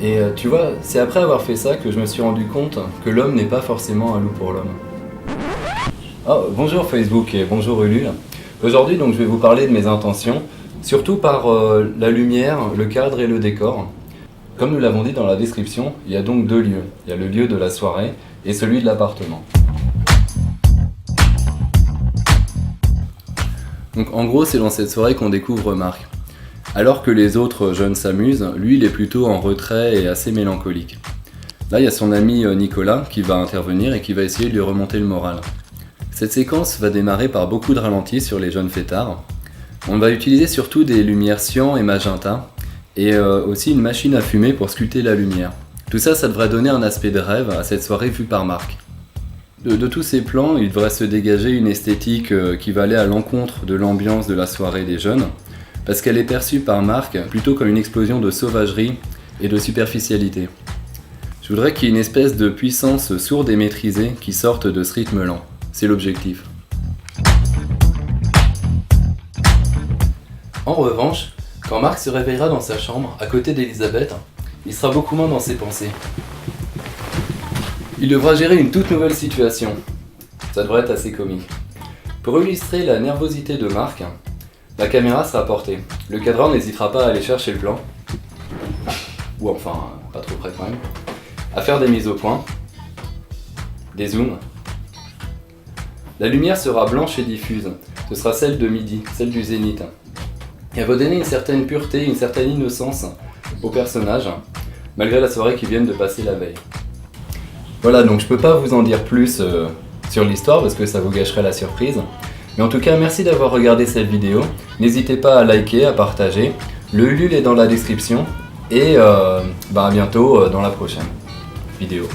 Et tu vois, c'est après avoir fait ça que je me suis rendu compte que l'homme n'est pas forcément un loup pour l'homme. Oh, bonjour Facebook et bonjour Ulule. Aujourd'hui donc je vais vous parler de mes intentions, surtout par la lumière, le cadre et le décor. Comme nous l'avons dit dans la description, il y a donc deux lieux. Il y a le lieu de la soirée et celui de l'appartement. Donc en gros c'est dans cette soirée qu'on découvre Marc. Alors que les autres jeunes s'amusent, lui il est plutôt en retrait et assez mélancolique. Là il y a son ami Nicolas qui va intervenir et qui va essayer de lui remonter le moral. Cette séquence va démarrer par beaucoup de ralentis sur les jeunes fêtards. On va utiliser surtout des lumières cyan et magenta et aussi une machine à fumer pour sculpter la lumière. Tout ça, ça devrait donner un aspect de rêve à cette soirée vue par Marc. De tous ces plans, il devrait se dégager une esthétique qui va aller à l'encontre de l'ambiance de la soirée des jeunes, parce qu'elle est perçue par Marc plutôt comme une explosion de sauvagerie et de superficialité. Je voudrais qu'il y ait une espèce de puissance sourde et maîtrisée qui sorte de ce rythme lent. C'est l'objectif. En revanche, quand Marc se réveillera dans sa chambre, à côté d'Elisabeth, il sera beaucoup moins dans ses pensées. Il devra gérer une toute nouvelle situation. Ça devrait être assez comique. Pour illustrer la nervosité de Marc, la caméra sera portée. Le cadreur n'hésitera pas à aller chercher le plan, ou enfin, pas trop près quand même, à faire des mises au point, des zooms. La lumière sera blanche et diffuse, ce sera celle de midi, celle du zénith. Et elle va donner une certaine pureté, une certaine innocence au personnage, malgré la soirée qu'ils viennent de passer la veille. Voilà, donc je peux pas vous en dire plus sur l'histoire parce que ça vous gâcherait la surprise. Mais en tout cas, merci d'avoir regardé cette vidéo. N'hésitez pas à liker, à partager. Le Ulule est dans la description. Et à bientôt dans la prochaine vidéo.